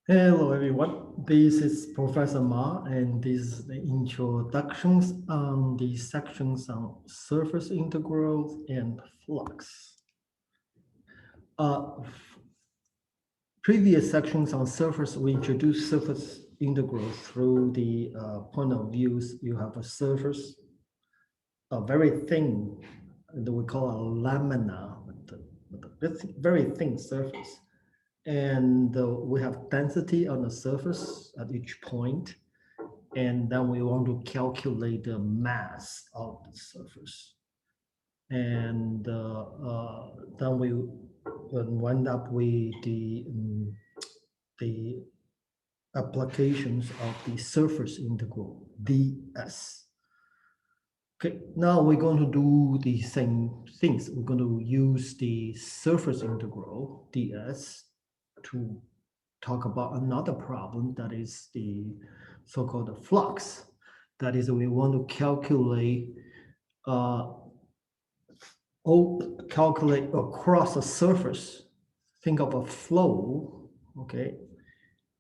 Hello, everyone. This is Professor Ma, and this is the introductions on the sections on surface integrals and flux. Previous sections on surface, we introduced surface integrals through the point of views. You have a surface, a very thin, that we call a lamina, it's very thin surface. And we have density on the surface at each point, and then we want to calculate the mass of the surface. And then we wind up with the applications of the surface integral ds. Okay, now we're going to do the same things. We're going to use the surface integral ds to talk about another problem, that is the so-called flux. That is, we want to calculate uh, calculate across a surface. Think of a flow, okay,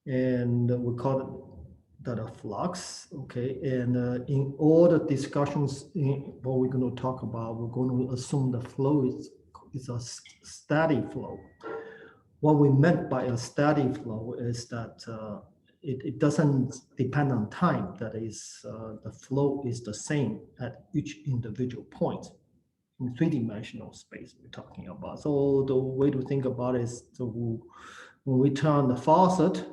and we call it that a flux, okay. And in all the discussions, what we're going to talk about, we're going to assume the flow is a static flow. What we meant by a steady flow is that it doesn't depend on time. That is, the flow is the same at each individual point in three-dimensional space we're talking about. So the way to think about it is when we turn the faucet,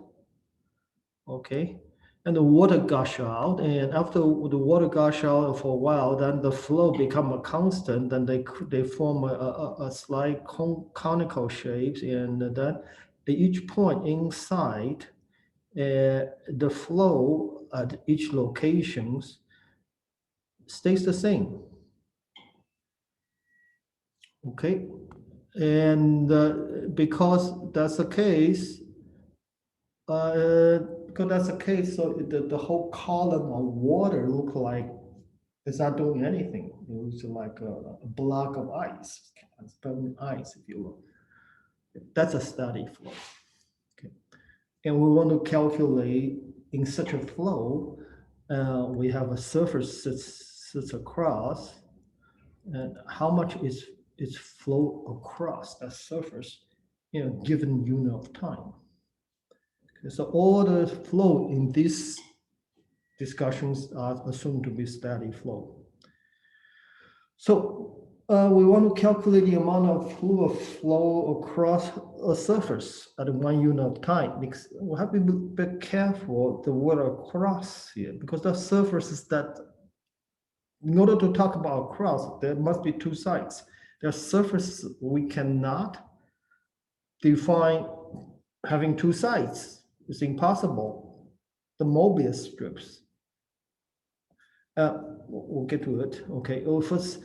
okay, and the water gush out, and after the water gush out for a while, then the flow become a constant, then they form a slight conical shapes, and then at each point inside, the flow at each locations stays the same, okay. And because that's the case, so the whole column of water look like it's not doing anything. It looks like a block of ice, burning ice, if you will. That's a steady flow. Okay. And we want to calculate in such a flow, we have a surface sits across, and how much is flow across that surface in a given unit of time. Okay, so all the flow in these discussions are assumed to be steady flow. So we want to calculate the amount of fluid flow across a surface at one unit of time, because we have to be careful the word across here, because the surfaces that, in order to talk about across, there must be two sides. There are surfaces we cannot define having two sides. It's impossible. The Mobius strips. We'll get to it. Okay. Well, first,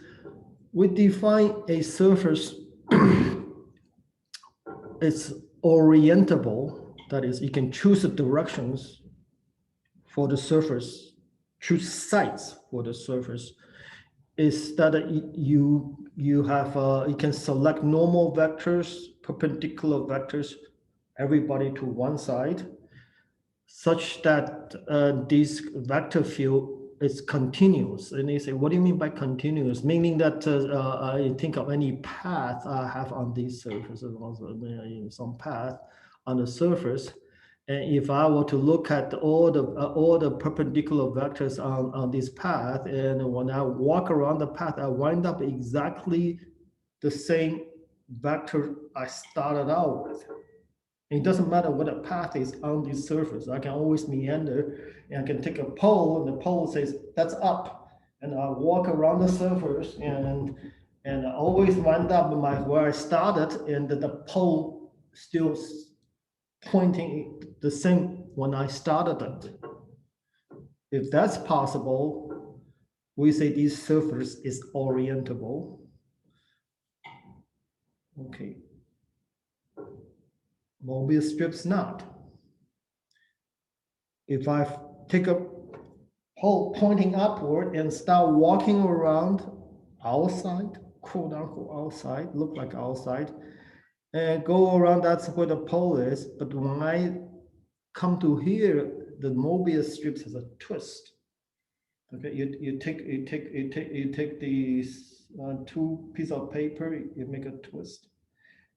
we define a surface. It's orientable. That is, you can choose the directions for the surface, choose sides for the surface. Is that you have you can select normal vectors, perpendicular vectors, everybody to one side, such that this vector field is continuous. And they say, what do you mean by continuous? Meaning that I think of any path I have on these surfaces, also some path on the surface. And if I were to look at all the perpendicular vectors on this path, and when I walk around the path, I wind up exactly the same vector I started out with. It doesn't matter what the path is on this surface. I can always meander, and I can take a pole, and the pole says that's up, and I walk around the surface, and I always wind up where I started, and the pole still pointing the same when I started it. If that's possible, we say this surface is orientable. Okay. Mobius strips not. If I take a pole pointing upward and start walking around outside, quote unquote outside, look like outside, and go around, that's where the pole is. But when I come to here, the Mobius strips has a twist. Okay, you take these two pieces of paper, you make a twist,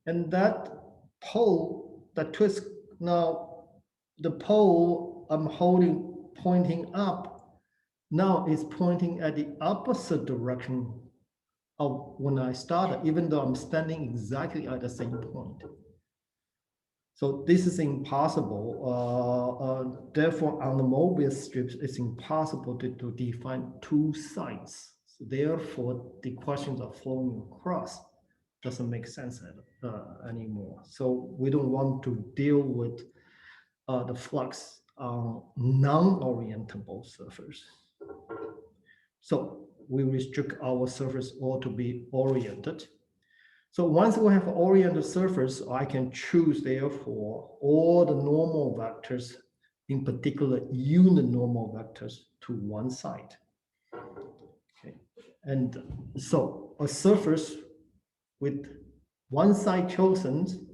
and that pole, that twist, now the pole I'm holding pointing up now is pointing at the opposite direction of when I started, even though I'm standing exactly at the same point. So this is impossible. Therefore, on the Mobius strips, it's impossible to define two sides. So therefore, the questions of flowing across doesn't make sense anymore. So we don't want to deal with the flux on non-orientable surface. So we restrict our surface all to be oriented. So once we have oriented surface, I can choose, therefore, all the normal vectors, in particular uninormal vectors, to one side. Okay. And so a surface with one side chosen,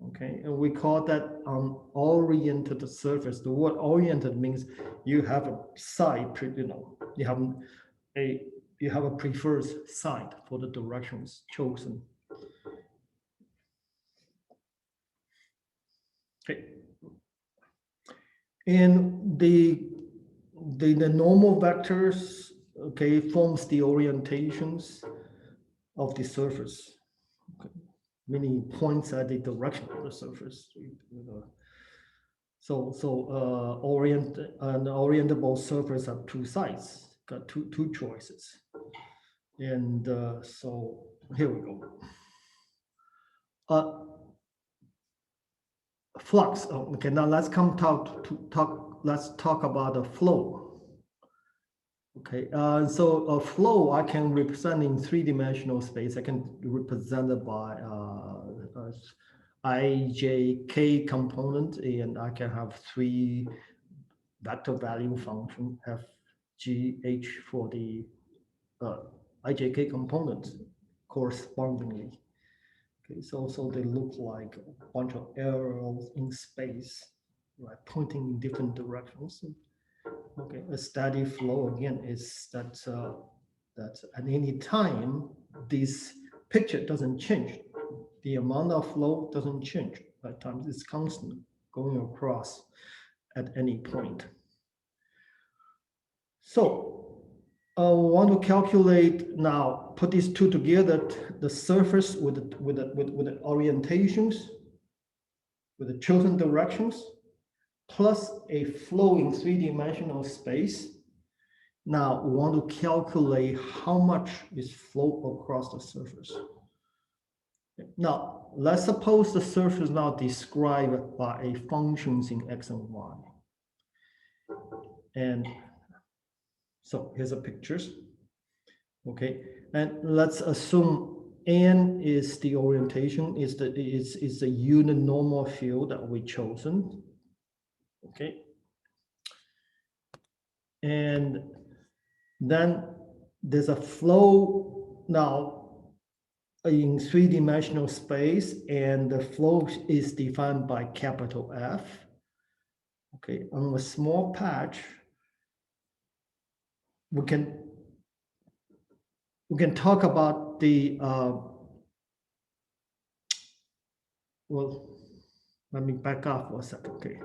okay, and we call that an oriented surface. The word oriented means you have a side, you have a preferred side for the directions chosen. Okay. And the normal vectors, okay, forms the orientations of the surface. Okay. Meaning points at the direction of the surface. So an orientable surface have two sides, got two choices. And so here we go. Flux. Oh, okay, now let's let's talk about the flow. Okay, so a flow I can represent in three-dimensional space. I can represent it by ijk component, and I can have three vector value function f, g, h for the ijk components correspondingly. Okay, so they look like a bunch of arrows in space, right, pointing in different directions. Okay, a steady flow again is that at any time this picture doesn't change. The amount of flow doesn't change. At times it's constant going across at any point. So I want to calculate now, put these two together, the surface with the orientations, with the chosen directions, plus a flow in three-dimensional space. Now we want to calculate how much is flow across the surface. Now, let's suppose the surface is now described by a functions in x and y. And so here's a pictures. Okay, and let's assume n is the orientation, is the uninormal field that we chosen. Okay, and then there's a flow now in three-dimensional space, and the flow is defined by capital F. Okay, on a small patch, we can talk about the well, let me back up for a second. Okay,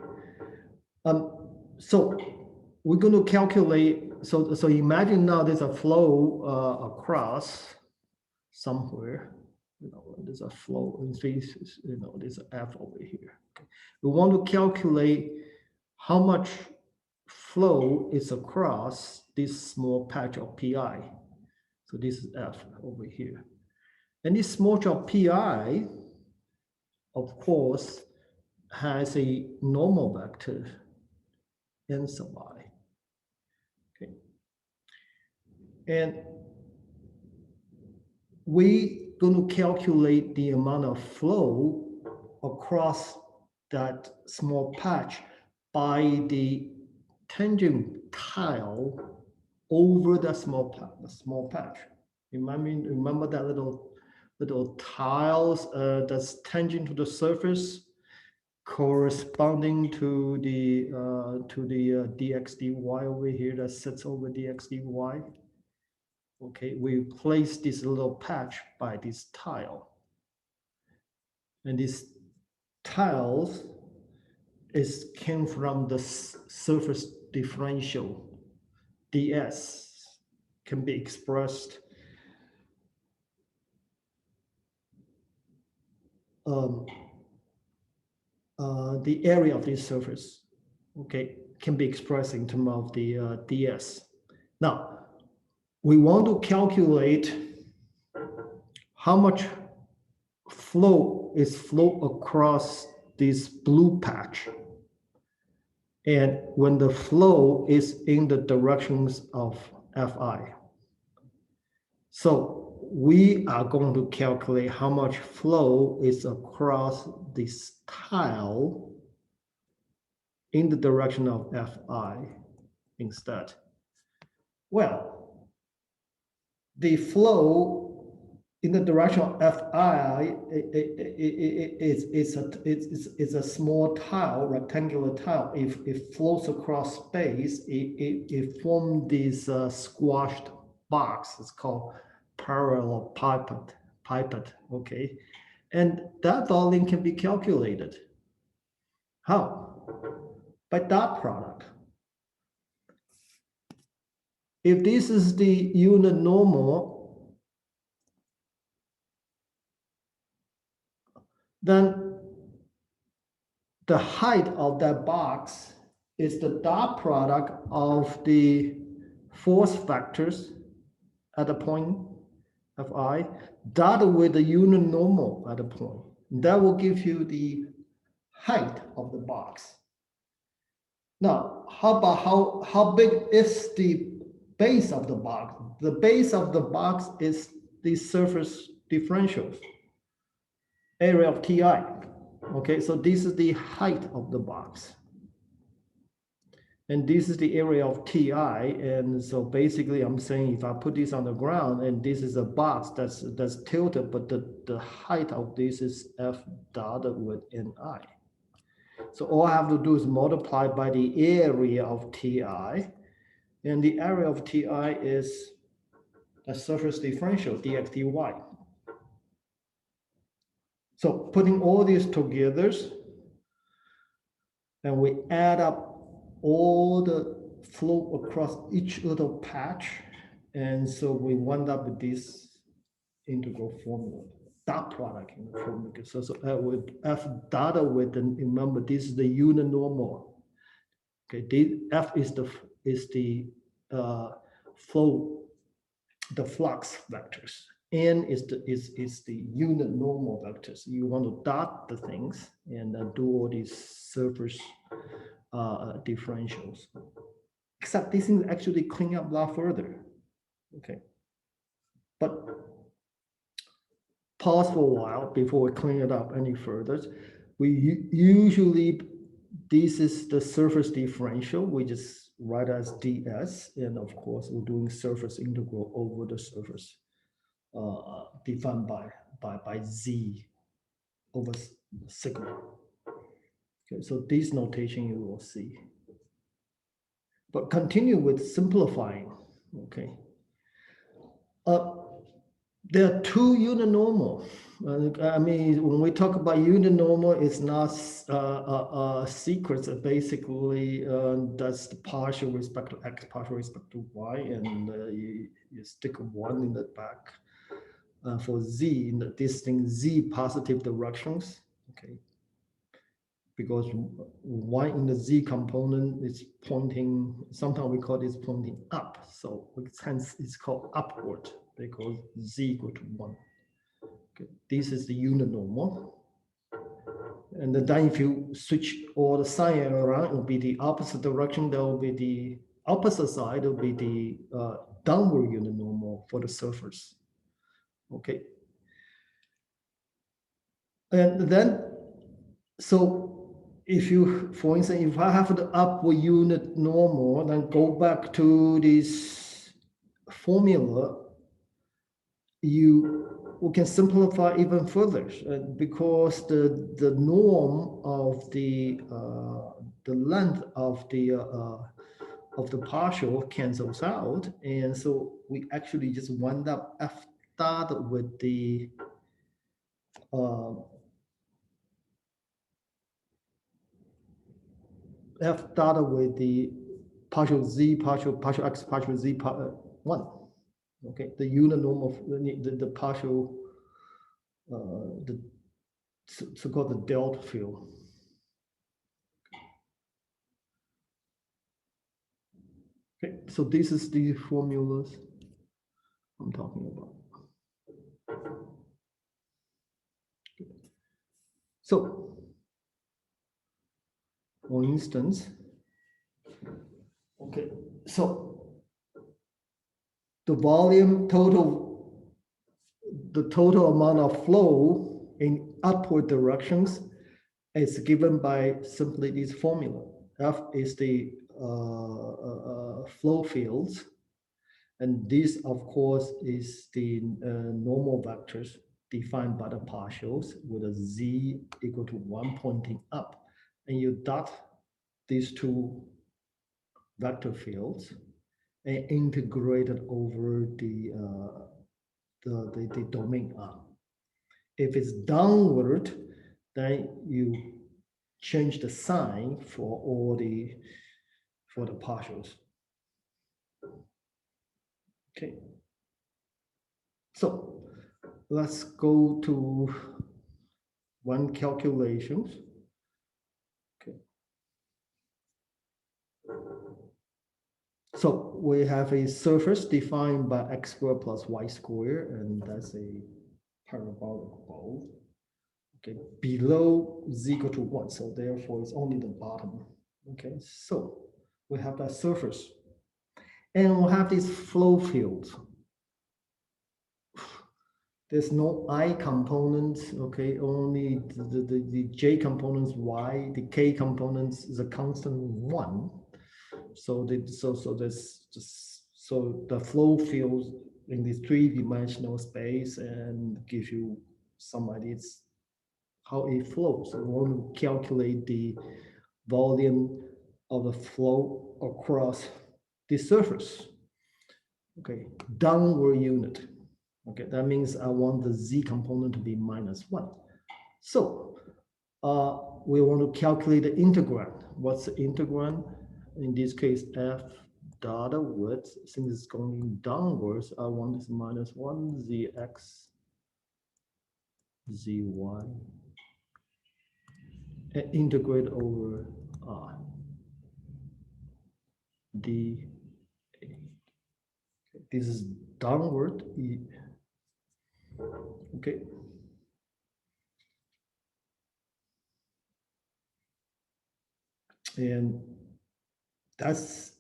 so we're going to calculate. So imagine now there's a flow across somewhere. There's a flow in space. There's an F over here. Okay. We want to calculate how much flow is across this small patch of pi. So this is F over here. And this small patch of pi, of course, has a normal vector n sub I. Okay. And we're going to calculate the amount of flow across that small patch by the tangent tile over the small patch. Remember that little tiles that's tangent to the surface, corresponding to the dx dy over here that sits over dx dy. Okay, we place this little patch by this tile, and these tiles came from the surface differential. ds can be expressed the area of this surface, okay, can be expressed in terms of the ds. Now, we want to calculate how much flow across this blue patch. And when the flow is in the directions of Fi. So we are going to calculate how much flow is across this tile in the direction of Fi instead. Well, the flow in the direction of Fi is a small tile, rectangular tile. If it flows across space, it forms this squashed box. It's called parallel pipette, okay? And that volume can be calculated. How? By dot product. If this is the unit normal, then the height of that box is the dot product of the force vectors at the point Fi dotted with the unit normal at the point. That will give you the height of the box. Now, how about how big is the base of the box? The base of the box is the surface differential, area of Ti. Okay, so this is the height of the box. And this is the area of Ti. And so basically I'm saying if I put this on the ground and this is a box that's tilted, but the height of this is F dotted with Ni. So all I have to do is multiply by the area of Ti. And the area of Ti is the surface differential, dx dy. So putting all these together, and we add up all the flow across each little patch, and so we wind up with this integral formula, dot product in the formula. So with F data with, and remember this is the unit normal. Okay, F is the flow, the flux vectors. N is the unit normal vectors. You want to dot the things and do all these surface differentials. Except these things actually clean up a lot further. Okay, but pause for a while before we clean it up any further. We usually, this is the surface differential. We just write as ds, and of course we're doing surface integral over the surface defined by z over sigma. Okay, so this notation you will see. But continue with simplifying. Okay. There are two unit normal. I mean, when we talk about unit normal, it's not secrets. Basically, that's the partial respect to x, partial respect to y, and you stick one in the back. For z, in the distinct z positive directions, okay, because y in the z component is pointing, sometimes we call this pointing up, so hence it's called upward because z equal to 1. Okay, this is the unit normal. And then if you switch all the sign around, it will be the opposite direction. There will be the opposite side, it will be the downward unit normal for the surface. Okay. And then, so if you, for instance, if I have the upward unit normal, then go back to this formula, you we can simplify even further because the norm of the length of the partial cancels out, and so we actually just wind up f dot with the f dot with the partial z, partial x, partial z, 1. Okay, the unit norm of the partial, the so-called the delta field. Okay, so this is the formulas I'm talking about. So, for instance, okay, so the volume total, the total amount of flow in upward directions is given by simply this formula. F is the flow fields, and this, of course, is the normal vectors defined by the partials with a z equal to 1 pointing up, and you dot these two vector fields and integrate it over the domain R. If it's downward, then you change the sign for the partials. Okay. So let's go to one calculations. Okay. So we have a surface defined by x squared plus y squared, and that's a parabolic bow. Okay, below z equal to 1, so therefore it's only the bottom. Okay, so we have that surface, and we'll have these flow fields. There's no I components, okay, only the J components, Y, the K components is a constant 1. So the flow fields in this three-dimensional space and gives you some ideas how it flows. So we want to calculate the volume of the flow across the surface. Okay, downward unit. Okay, that means I want the z component to be -1. So we want to calculate the integrand. What's the integrand? In this case, f dot width, since it's going downwards, I want this -1 zx zy and integrate over r d. This is downward. Okay. And that's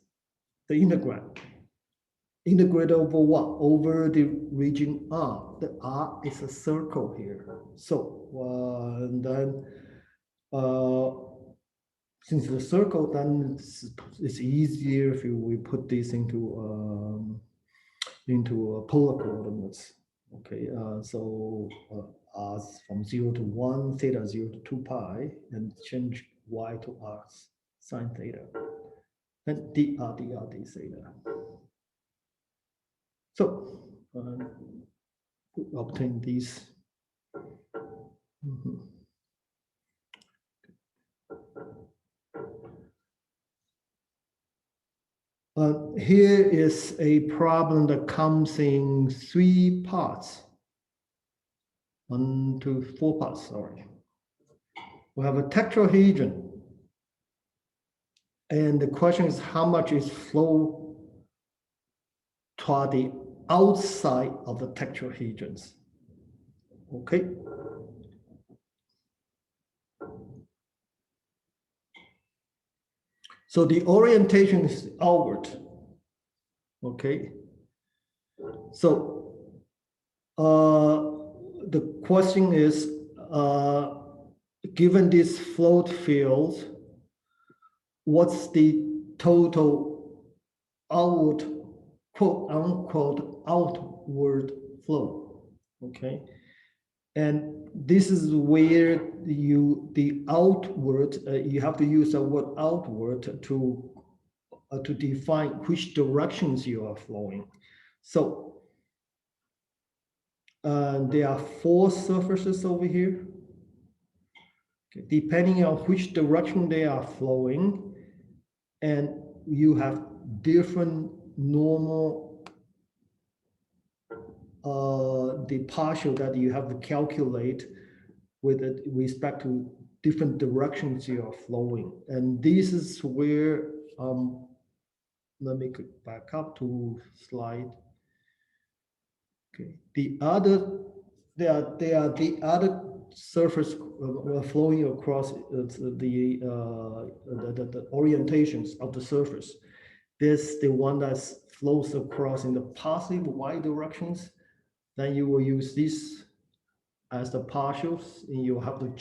the integrand. Integrate over what? Over the region R. The R is a circle here. So and then since the circle, then it's easier if we put this into polar coordinates. Okay, so r from 0 to 1, theta 0 to 2 pi, and change y to r sine theta, and dr d theta. So obtain these. Here is a problem that comes in 3 parts. 1 to 4 parts, sorry. We have a tetrahedron. And the question is how much is flow toward the outside of the tetrahedrons? Okay. So the orientation is outward. Okay. So the question is, given this float field, what's the total outward, quote unquote, outward flow? Okay. And this is where the outward, you have to use the word outward to define which directions you are flowing. So there are 4 surfaces over here. Okay. Depending on which direction they are flowing, and you have different normal the partial that you have to calculate with respect to different directions you are flowing. And this is where, let me go back up to slide. Okay, the other, they are the other surface flowing across the orientations of the surface. This the one that flows across in the positive y directions. Then you will use this as the partials, and you have to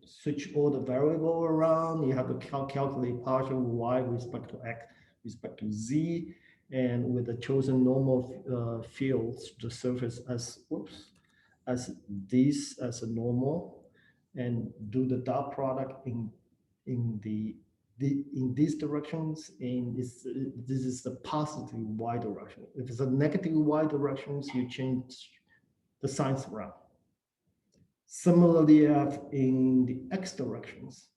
switch all the variable around. You have to calculate partial y with respect to x, respect to z, and with the chosen normal fields, the surface as this as a normal, and do the dot product in in these directions, and this is the positive y direction. If it's a negative y directions, you change the signs around. Similarly, in the x directions,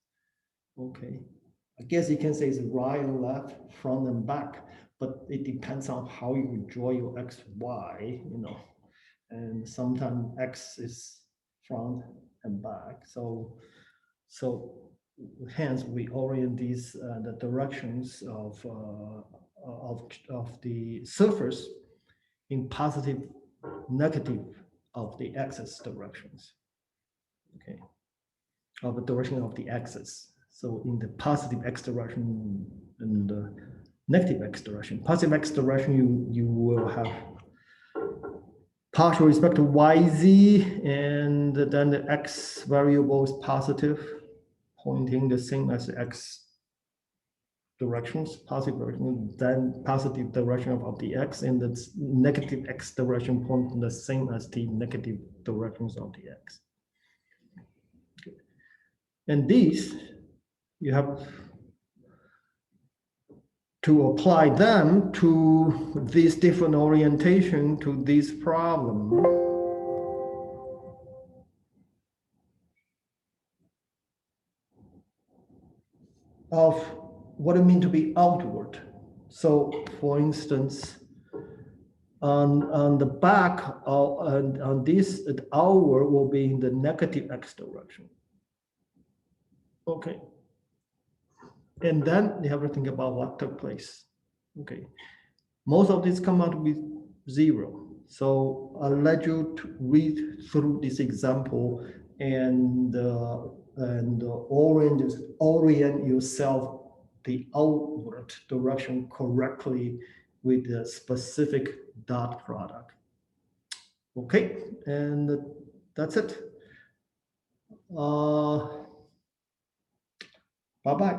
okay, I guess you can say it's right and left, front and back, but it depends on how you draw your x, y, and sometimes x is front and back. So hence we orient these the directions of the surface in positive, negative of the axis directions. Okay, of the direction of the axis. So in the positive x direction and the negative x direction. Positive x direction, you will have partial respect to yz, and then the x variable is positive, pointing the same as the x directions, positive direction, then positive direction of the x, and the negative x direction pointing the same as the negative directions of the x. And these, you have to apply them to this different orientation, to this problem. Of what it means to be outward. So for instance, on the back on this, outward will be in the negative x direction. Okay. And then you have to think about what took place. Okay. Most of this come out with 0. So I'll let you to read through this example and orient yourself the outward direction correctly with the specific dot product. Okay, and that's it. Bye-bye.